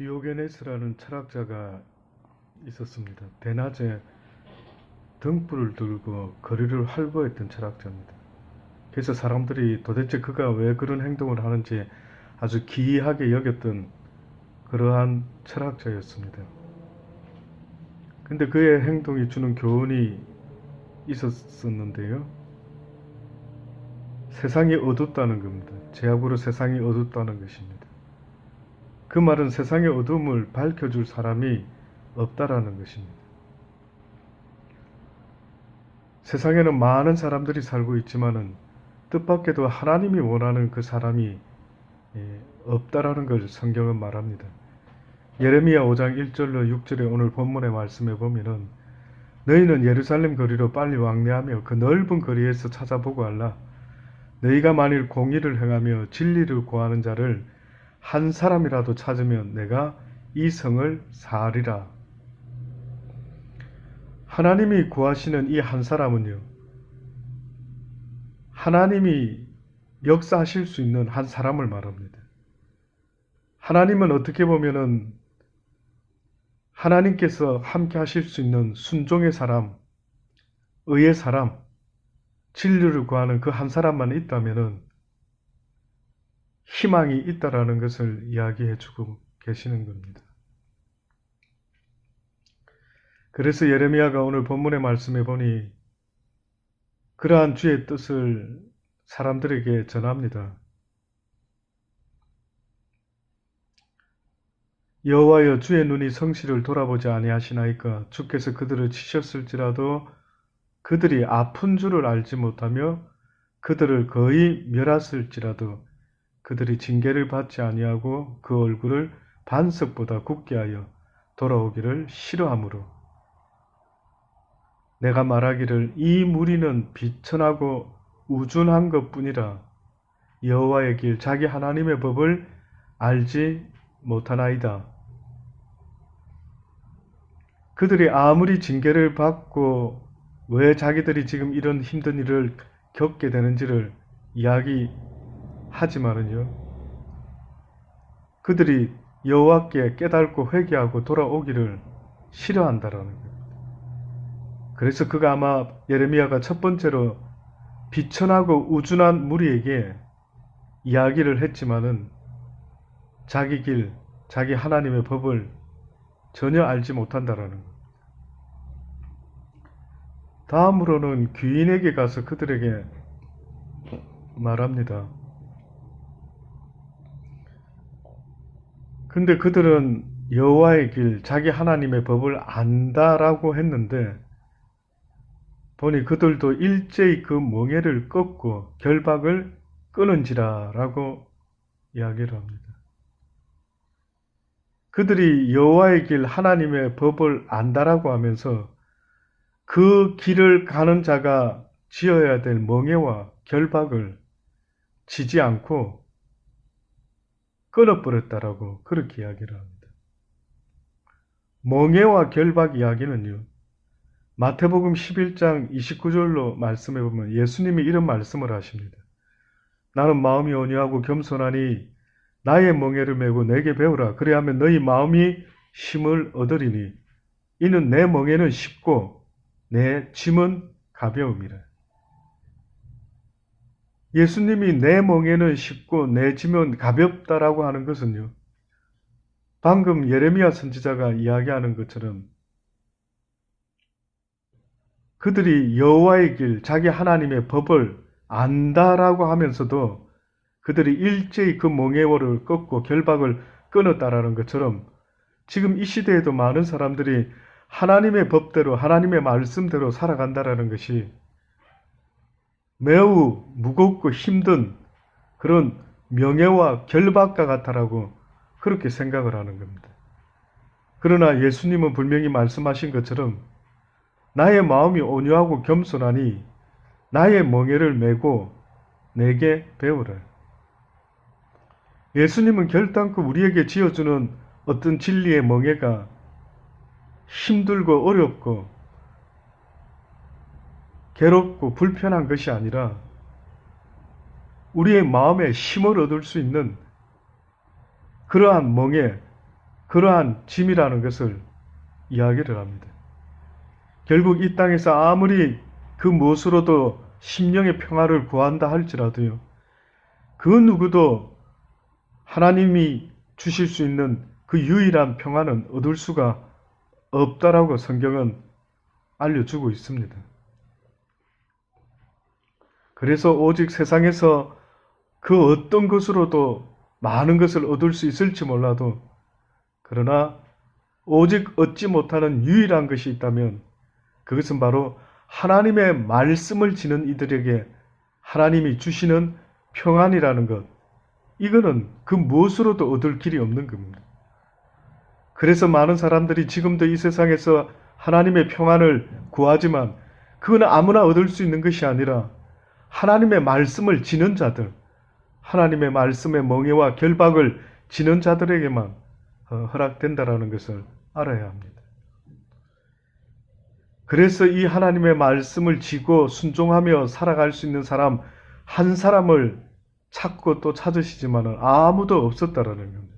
디오게네스라는 철학자가 있었습니다. 대낮에 등불을 들고 거리를 활보했던 철학자입니다. 그래서 사람들이 도대체 그가 왜 그런 행동을 하는지 아주 기이하게 여겼던 그러한 철학자였습니다. 근데 그의 행동이 주는 교훈이 있었는데요. 세상이 어둡다는 겁니다. 죄악으로 세상이 어둡다는 것입니다. 그 말은 세상의 어둠을 밝혀줄 사람이 없다라는 것입니다. 세상에는 많은 사람들이 살고 있지만은 뜻밖에도 하나님이 원하는 그 사람이 없다라는 걸 성경은 말합니다. 예레미야 5장 1절로 6절에 오늘 본문의 말씀에 보면은 너희는 예루살렘 거리로 빨리 왕래하며 그 넓은 거리에서 찾아보고 알라. 너희가 만일 공의를 행하며 진리를 구하는 자를 한 사람이라도 찾으면 내가 이 성을 사하리라. 하나님이 구하시는 이 한 사람은요, 하나님이 역사하실 수 있는 한 사람을 말합니다. 하나님은 어떻게 보면은 하나님께서 함께 하실 수 있는 순종의 사람, 의의 사람, 진리를 구하는 그 한 사람만 있다면은 희망이 있다라는 것을 이야기해 주고 계시는 겁니다. 그래서 예레미야가 오늘 본문의 말씀에 보니 그러한 주의 뜻을 사람들에게 전합니다. 여호와여, 주의 눈이 성실을 돌아보지 아니하시나이까. 주께서 그들을 치셨을지라도 그들이 아픈 줄을 알지 못하며 그들을 거의 멸하실지라도 그들이 징계를 받지 아니하고 그 얼굴을 반석보다 굳게 하여 돌아오기를 싫어하므로 내가 말하기를 이 무리는 비천하고 우둔한 것뿐이라. 여호와의 길 자기 하나님의 법을 알지 못하나이다. 그들이 아무리 징계를 받고 왜 자기들이 지금 이런 힘든 일을 겪게 되는지를 이야기하지만은요, 그들이 여호와께 깨닫고 회개하고 돌아오기를 싫어한다라는 겁니다. 그래서 그가 아마 예레미야가 첫 번째로 비천하고 우둔한 무리에게 이야기를 했지만은 자기 길, 자기 하나님의 법을 전혀 알지 못한다라는 것. 다음으로는 귀인에게 가서 그들에게 말합니다. 근데 그들은 여호와의 길, 자기 하나님의 법을 안다라고 했는데 보니 그들도 일제히 그 멍에를 꺾고 결박을 끊은지라 라고 이야기를 합니다. 그들이 여호와의 길, 하나님의 법을 안다라고 하면서 그 길을 가는 자가 지어야 될 멍에와 결박을 지지 않고 끊어버렸다라고 그렇게 이야기를 합니다. 멍에와 결박 이야기는요, 마태복음 11장 29절로 말씀해 보면 예수님이 이런 말씀을 하십니다. 나는 마음이 온유하고 겸손하니 나의 멍에를 메고 내게 배우라. 그래야면 너희 마음이 힘을 얻으리니 이는 내 멍에는 쉽고 내 짐은 가벼움이라. 예수님이 내 멍에는 쉽고 내 짐은 가볍다라고 하는 것은요, 방금 예레미야 선지자가 이야기하는 것처럼 그들이 여호와의 길, 자기 하나님의 법을 안다라고 하면서도 그들이 일제히 그 멍에를 꺾고 결박을 끊었다라는 것처럼 지금 이 시대에도 많은 사람들이 하나님의 법대로, 하나님의 말씀대로 살아간다라는 것이 매우 무겁고 힘든 그런 명예와 결박과 같다라고 그렇게 생각을 하는 겁니다. 그러나 예수님은 분명히 말씀하신 것처럼 나의 마음이 온유하고 겸손하니 나의 멍에를 메고 내게 배우라. 예수님은 결단코 우리에게 지어주는 어떤 진리의 멍에가 힘들고 어렵고 괴롭고 불편한 것이 아니라 우리의 마음에 힘을 얻을 수 있는 그러한 멍에, 그러한 짐이라는 것을 이야기를 합니다. 결국 이 땅에서 아무리 그 무엇으로도 심령의 평화를 구한다 할지라도요, 그 누구도 하나님이 주실 수 있는 그 유일한 평화는 얻을 수가 없다라고 성경은 알려주고 있습니다. 그래서 오직 세상에서 그 어떤 것으로도 많은 것을 얻을 수 있을지 몰라도, 그러나 오직 얻지 못하는 유일한 것이 있다면 그것은 바로 하나님의 말씀을 지는 이들에게 하나님이 주시는 평안이라는 것, 이거는 그 무엇으로도 얻을 길이 없는 겁니다. 그래서 많은 사람들이 지금도 이 세상에서 하나님의 평안을 구하지만 그건 아무나 얻을 수 있는 것이 아니라 하나님의 말씀을 지는 자들, 하나님의 말씀의 멍에와 결박을 지는 자들에게만 허락된다라는 것을 알아야 합니다. 그래서 이 하나님의 말씀을 지고 순종하며 살아갈 수 있는 사람 한 사람을 찾고 또 찾으시지만 아무도 없었다라는 겁니다.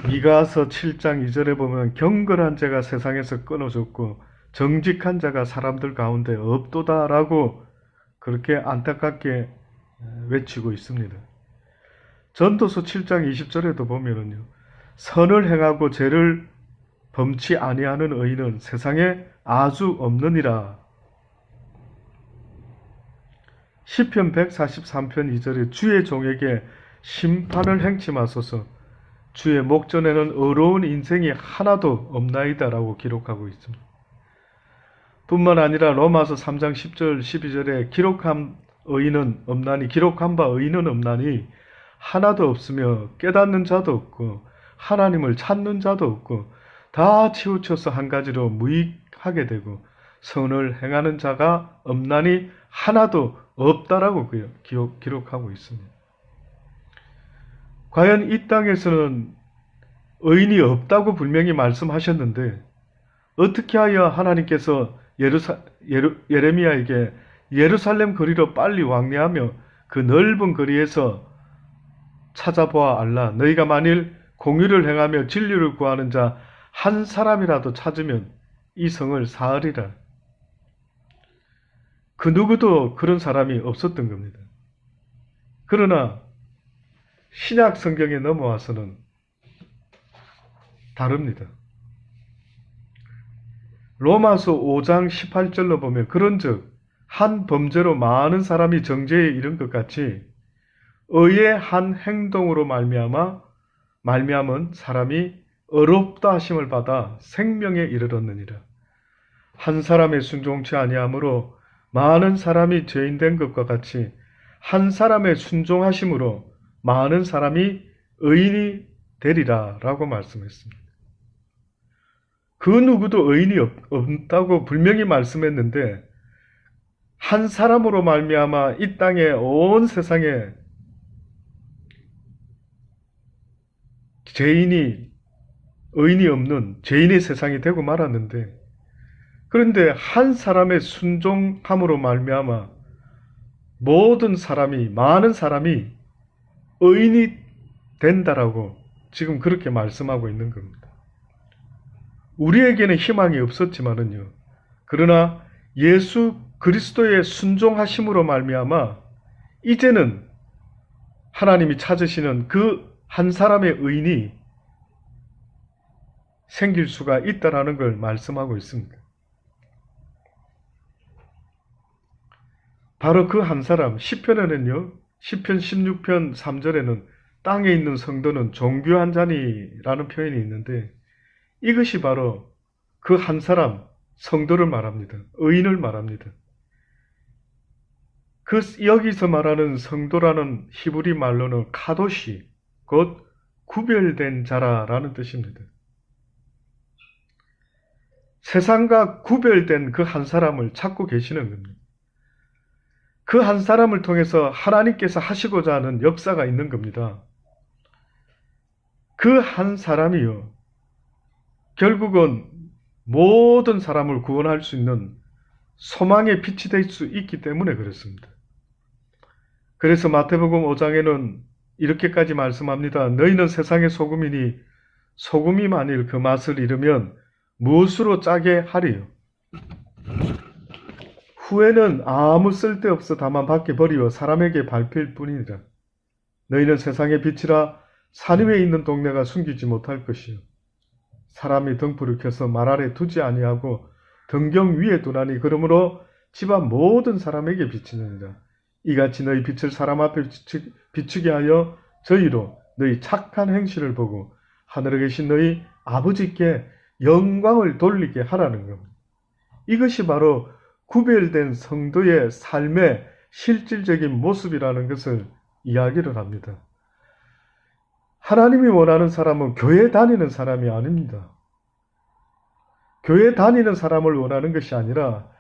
미가서 7장 2절에 보면 경건한 자가 세상에서 끊어졌고 정직한 자가 사람들 가운데 없도다라고 그렇게 안타깝게 외치고 있습니다. 전도서 7장 20절에도 보면은요, 선을 행하고 죄를 범치 아니하는 의인은 세상에 아주 없느니라. 시편 143편 2절에 주의 종에게 심판을 행치 마소서, 주의 목전에는 의로운 인생이 하나도 없나이다라고 기록하고 있습니다. 뿐만 아니라 로마서 3장 10절 12절에 기록한 바 의인은 없나니 하나도 없으며 깨닫는 자도 없고 하나님을 찾는 자도 없고 다 치우쳐서 한 가지로 무익하게 되고 선을 행하는 자가 없나니 하나도 없다라고 기록하고 있습니다. 과연 이 땅에서는 의인이 없다고 분명히 말씀하셨는데 어떻게 하여 하나님께서 예레미야에게 예루살렘 거리로 빨리 왕래하며 그 넓은 거리에서 찾아보아 알라, 너희가 만일 공의를 행하며 진리를 구하는 자 한 사람이라도 찾으면 이 성을 사으리라. 그 누구도 그런 사람이 없었던 겁니다. 그러나 신약 성경에 넘어와서는 다릅니다. 로마서 5장 18절로 보면 그런즉 한 범죄로 많은 사람이 정죄에 이른 것 같이 의의 한 행동으로 말미암은 사람이 의롭다 하심을 받아 생명에 이르렀느니라. 한 사람의 순종치 아니함으로 많은 사람이 죄인 된 것과 같이 한 사람의 순종하심으로 많은 사람이 의인이 되리라 라고 말씀했습니다. 그 누구도 의인이 없다고 분명히 말씀했는데 한 사람으로 말미암아 이 땅에 온 세상에 의인이 없는 죄인의 세상이 되고 말았는데, 그런데 한 사람의 순종함으로 말미암아 많은 사람이 의인이 된다라고 지금 그렇게 말씀하고 있는 겁니다. 우리에게는 희망이 없었지만은요, 그러나 예수 그리스도의 순종하심으로 말미암아 이제는 하나님이 찾으시는 그 한 사람의 의인이 생길 수가 있다라는 걸 말씀하고 있습니다. 바로 그 한 사람, 시편에는요, 시편 16편 3절에는 땅에 있는 성도는 종교한 자니라는 표현이 있는데 이것이 바로 그 한 사람, 성도를 말합니다. 의인을 말합니다. 여기서 말하는 성도라는 히브리 말로는 카도시, 곧 구별된 자라라는 뜻입니다. 세상과 구별된 그 한 사람을 찾고 계시는 겁니다. 그 한 사람을 통해서 하나님께서 하시고자 하는 역사가 있는 겁니다. 그 한 사람이요, 결국은 모든 사람을 구원할 수 있는 소망의 빛이 될 수 있기 때문에 그렇습니다. 그래서 마태복음 5장에는 이렇게까지 말씀합니다. 너희는 세상의 소금이니 소금이 만일 그 맛을 잃으면 무엇으로 짜게 하리요? 후에는 아무 쓸데없어 다만 밖에 버리어 사람에게 밟힐 뿐이니라. 너희는 세상의 빛이라 산 위에 있는 동네가 숨기지 못할 것이요. 사람이 등불을 켜서 말 아래 두지 아니하고 등경 위에 두나니 그러므로 집안 모든 사람에게 비치느니라. 이같이 너희 빛을 사람 앞에 비추게 하여 저희로 너희 착한 행실을 보고 하늘에 계신 너희 아버지께 영광을 돌리게 하라는 겁니다. 이것이 바로 구별된 성도의 삶의 실질적인 모습이라는 것을 이야기를 합니다. 하나님이 원하는 사람은 교회 다니는 사람이 아닙니다. 교회 다니는 사람을 원하는 것이 아니라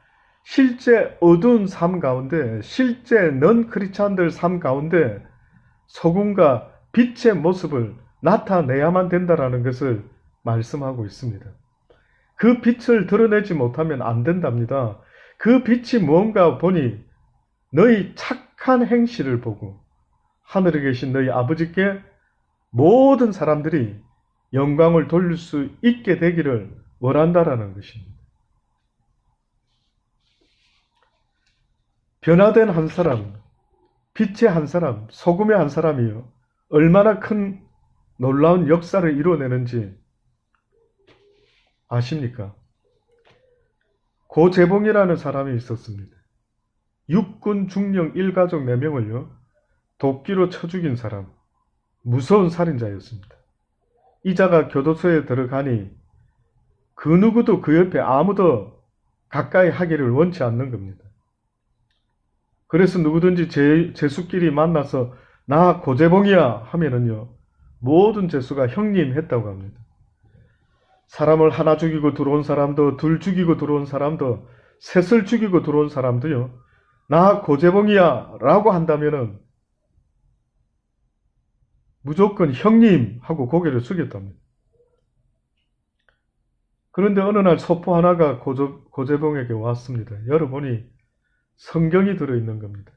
실제 어두운 삶 가운데, 실제 넌 크리스찬들 삶 가운데 소금과 빛의 모습을 나타내야만 된다는 것을 말씀하고 있습니다. 그 빛을 드러내지 못하면 안 된답니다. 그 빛이 무언가 보니 너희 착한 행실을 보고 하늘에 계신 너희 아버지께 모든 사람들이 영광을 돌릴 수 있게 되기를 원한다라는 것입니다. 변화된 한 사람, 빛의 한 사람, 소금의 한 사람이요. 얼마나 큰 놀라운 역사를 이루어내는지 아십니까? 고재봉이라는 사람이 있었습니다. 육군 중령 1가족 4명을요. 도끼로 쳐 죽인 사람, 무서운 살인자였습니다. 이자가 교도소에 들어가니 그 누구도 그 옆에 아무도 가까이 하기를 원치 않는 겁니다. 그래서 누구든지 죄수끼리 만나서 나 고재봉이야 하면은요. 모든 죄수가 형님 했다고 합니다. 사람을 하나 죽이고 들어온 사람도, 둘 죽이고 들어온 사람도, 셋을 죽이고 들어온 사람도요. 나 고재봉이야 라고 한다면은 무조건 형님 하고 고개를 숙였답니다. 그런데 어느 날 소포 하나가 고재봉에게 왔습니다. 열어보니 성경이 들어있는 겁니다.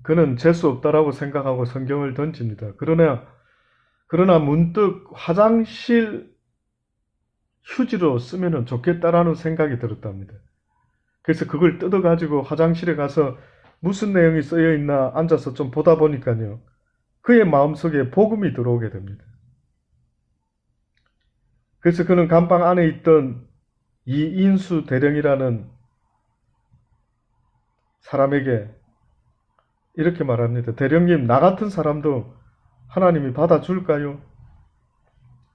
그는 재수 없다라고 생각하고 성경을 던집니다. 그러나 문득 화장실 휴지로 쓰면 좋겠다라는 생각이 들었답니다. 그래서 그걸 뜯어가지고 화장실에 가서 무슨 내용이 쓰여있나 앉아서 좀 보다 보니까요. 그의 마음속에 복음이 들어오게 됩니다. 그래서 그는 감방 안에 있던 이인수 대령이라는 사람에게 이렇게 말합니다. 대령님, 나 같은 사람도 하나님이 받아줄까요?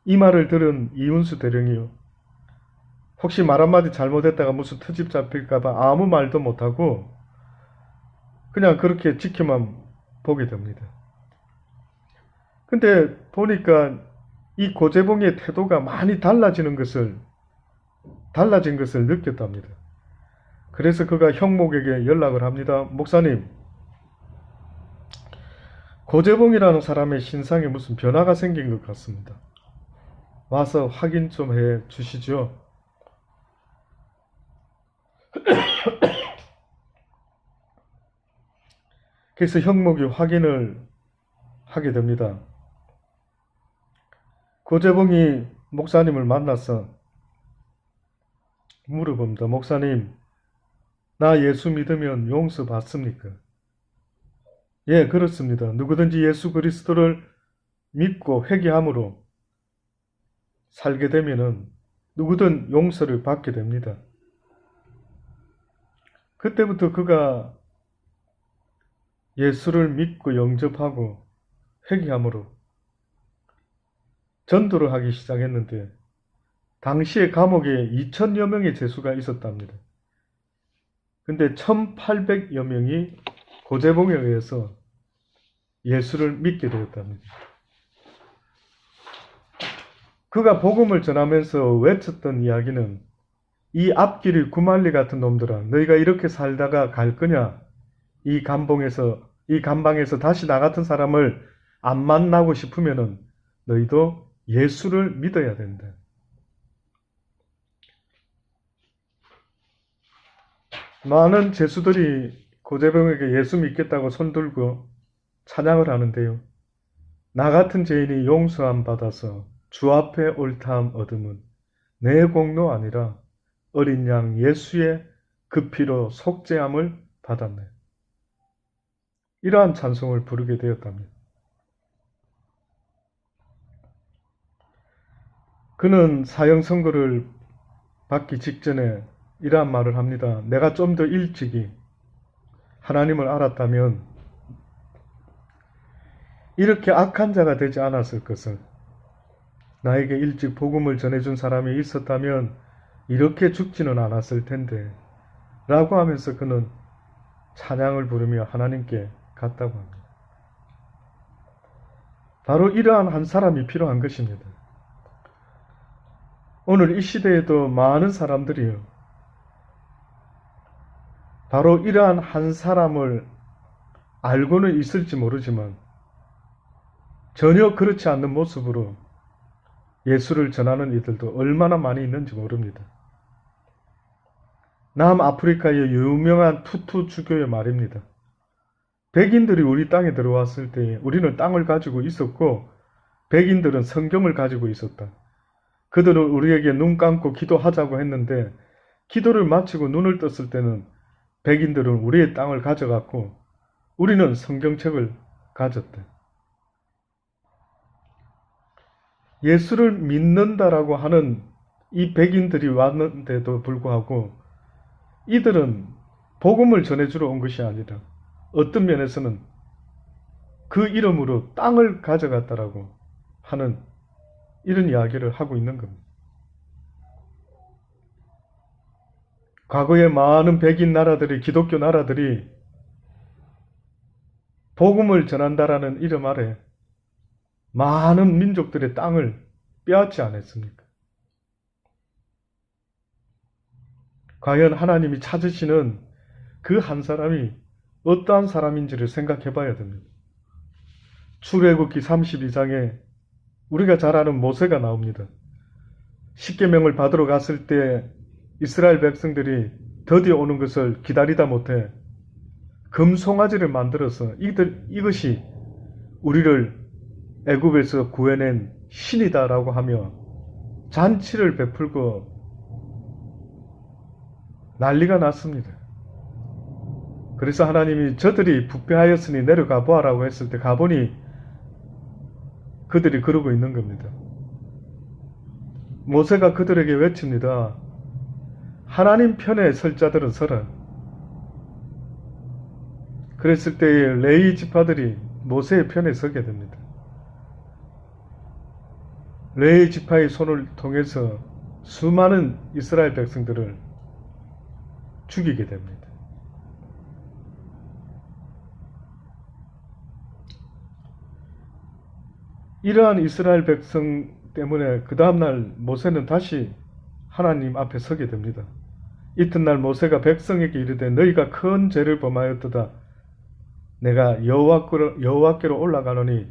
이 말을 들은 이인수 대령이요. 혹시 말 한마디 잘못했다가 무슨 트집 잡힐까봐 아무 말도 못하고 그냥 그렇게 지켜만 보게 됩니다. 근데 보니까 이 고재봉의 태도가 많이 달라진 것을 느꼈답니다. 그래서 그가 형목에게 연락을 합니다. 목사님, 고재봉이라는 사람의 신상에 무슨 변화가 생긴 것 같습니다. 와서 확인 좀 해 주시죠. 그래서 형목이 확인을 하게 됩니다. 고재봉이 목사님을 만나서 물어봅니다. 목사님, 나 예수 믿으면 용서 받습니까? 예, 그렇습니다. 누구든지 예수 그리스도를 믿고 회개함으로 살게 되면은 누구든 용서를 받게 됩니다. 그때부터 그가 예수를 믿고 영접하고 회개함으로 전도를 하기 시작했는데 당시에 감옥에 2000여 명의 죄수가 있었답니다. 근데 1800여 명이 고재봉에 의해서 예수를 믿게 되었답니다. 그가 복음을 전하면서 외쳤던 이야기는 이 앞길이 구말리 같은 놈들아, 너희가 이렇게 살다가 갈 거냐? 이 감방에서 다시 나 같은 사람을 안 만나고 싶으면은 너희도 예수를 믿어야 된다. 많은 죄수들이 고재병에게 예수 믿겠다고 손들고 찬양을 하는데요. 나 같은 죄인이 용서함 받아서 주 앞에 옳다함 얻음은 내 공로 아니라 어린 양 예수의 그 피로 속죄함을 받았네. 이러한 찬송을 부르게 되었답니다. 그는 사형 선고를 받기 직전에 이러한 말을 합니다. 내가 좀 더 일찍이 하나님을 알았다면 이렇게 악한 자가 되지 않았을 것을, 나에게 일찍 복음을 전해준 사람이 있었다면 이렇게 죽지는 않았을 텐데 라고 하면서 그는 찬양을 부르며 하나님께 갔다고 합니다. 바로 이러한 한 사람이 필요한 것입니다. 오늘 이 시대에도 많은 사람들이요, 바로 이러한 한 사람을 알고는 있을지 모르지만 전혀 그렇지 않는 모습으로 예수를 전하는 이들도 얼마나 많이 있는지 모릅니다. 남아프리카의 유명한 투투 주교의 말입니다. 백인들이 우리 땅에 들어왔을 때 우리는 땅을 가지고 있었고 백인들은 성경을 가지고 있었다. 그들은 우리에게 눈 감고 기도하자고 했는데 기도를 마치고 눈을 떴을 때는 백인들은 우리의 땅을 가져갔고 우리는 성경책을 가졌다. 예수를 믿는다라고 하는 이 백인들이 왔는데도 불구하고 이들은 복음을 전해주러 온 것이 아니라 어떤 면에서는 그 이름으로 땅을 가져갔다라고 하는 이런 이야기를 하고 있는 겁니다. 과거에 많은 백인 나라들이, 기독교 나라들이 복음을 전한다라는 이름 아래 많은 민족들의 땅을 빼앗지 않았습니까? 과연 하나님이 찾으시는 그 한 사람이 어떠한 사람인지를 생각해 봐야 됩니다. 출애굽기 32장에 우리가 잘 아는 모세가 나옵니다. 십계명을 받으러 갔을 때 이스라엘 백성들이 드디어 오는 것을 기다리다 못해 금송아지를 만들어서 이것이 우리를 애굽에서 구해낸 신이다라고 하며 잔치를 베풀고 난리가 났습니다. 그래서 하나님이 저들이 부패하였으니 내려가 보아라고 했을 때 가보니 그들이 그러고 있는 겁니다. 모세가 그들에게 외칩니다. 하나님 편에 설 자들은 서라. 그랬을 때에 레위 지파들이 모세의 편에 서게 됩니다. 레위 지파의 손을 통해서 수많은 이스라엘 백성들을 죽이게 됩니다. 이러한 이스라엘 백성 때문에 그 다음날 모세는 다시 하나님 앞에 서게 됩니다. 이튿날 모세가 백성에게 이르되 너희가 큰 죄를 범하였도다. 내가 여호와께로 올라가노니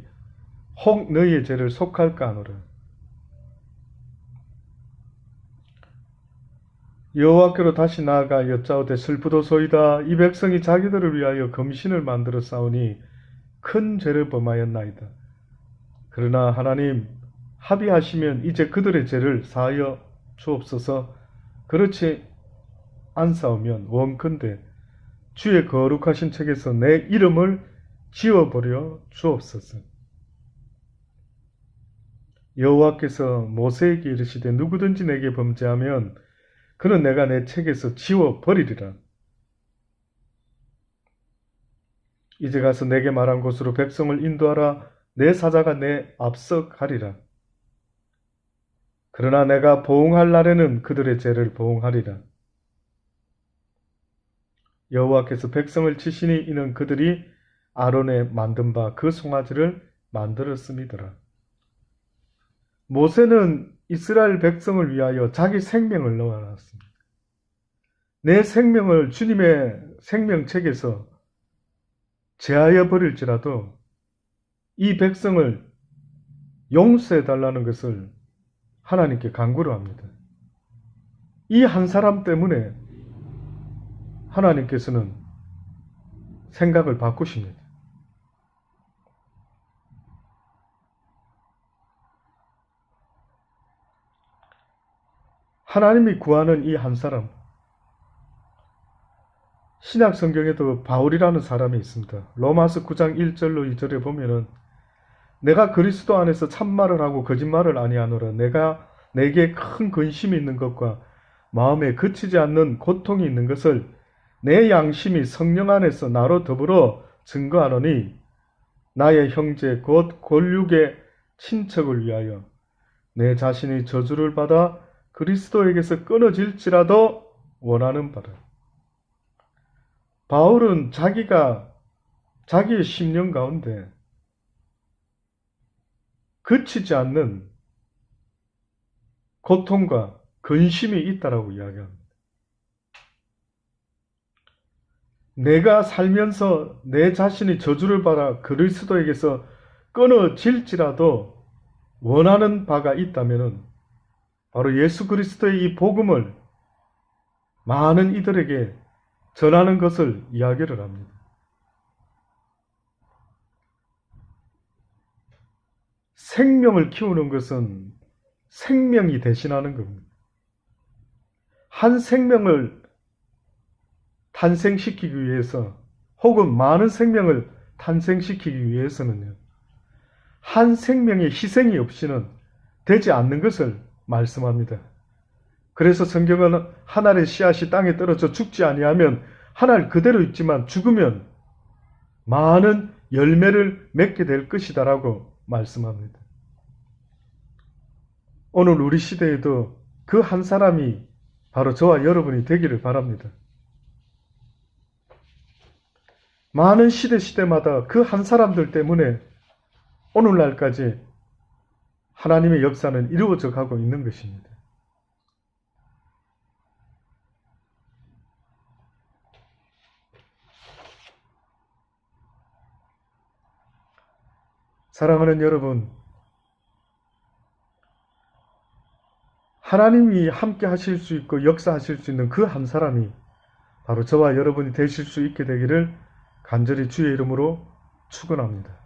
혹 너희의 죄를 속할까 하노라. 여호와께로 다시 나아가 여짜오되 슬프도소이다. 이 백성이 자기들을 위하여 금신을 만들어 싸우니 큰 죄를 범하였나이다. 그러나 하나님 합의하시면 이제 그들의 죄를 사하여 주옵소서. 그렇지 않사오면 원컨대 주의 거룩하신 책에서 내 이름을 지워버려 주옵소서. 여호와께서 모세에게 이르시되 누구든지 내게 범죄하면 그는 내가 내 책에서 지워버리리라. 이제 가서 내게 말한 곳으로 백성을 인도하라. 내 사자가 내 앞서 가리라. 그러나 내가 보응할 날에는 그들의 죄를 보응하리라. 여호와께서 백성을 치시니 이는 그들이 아론에 만든 바 그 송아지를 만들었음이더라. 모세는 이스라엘 백성을 위하여 자기 생명을 넣어놨습니다. 내 생명을 주님의 생명책에서 제하여 버릴지라도 이 백성을 용서해달라는 것을 하나님께 간구를 합니다. 이 한 사람 때문에 하나님께서는 생각을 바꾸십니다. 하나님이 구하는 이 한 사람, 신약 성경에도 바울이라는 사람이 있습니다. 로마서 9장 1절로 2절에 보면은 내가 그리스도 안에서 참말을 하고 거짓말을 아니하노라. 내게 큰 근심이 있는 것과 마음에 그치지 않는 고통이 있는 것을 내 양심이 성령 안에서 나로 더불어 증거하노니 나의 형제 곧 골육의 친척을 위하여 내 자신이 저주를 받아 그리스도에게서 끊어질지라도 원하는 바라. 바울은 자기의 심령 가운데 그치지 않는 고통과 근심이 있다라고 이야기합니다. 내가 살면서 내 자신이 저주를 받아 그리스도에게서 끊어질지라도 원하는 바가 있다면 바로 예수 그리스도의 이 복음을 많은 이들에게 전하는 것을 이야기를 합니다. 생명을 키우는 것은 생명이 대신하는 겁니다. 한 생명을 탄생시키기 위해서 혹은 많은 생명을 탄생시키기 위해서는요, 한 생명의 희생이 없이는 되지 않는 것을 말씀합니다. 그래서 성경은 한 알의 씨앗이 땅에 떨어져 죽지 아니하면 한 알 그대로 있지만 죽으면 많은 열매를 맺게 될 것이다 라고 말씀합니다. 오늘 우리 시대에도 그 한 사람이 바로 저와 여러분이 되기를 바랍니다. 많은 시대마다 그 한 사람들 때문에 오늘날까지 하나님의 역사는 이루어져 가고 있는 것입니다. 사랑하는 여러분, 하나님이 함께 하실 수 있고 역사하실 수 있는 그 한 사람이 바로 저와 여러분이 되실 수 있게 되기를 간절히 주의 이름으로 축원합니다.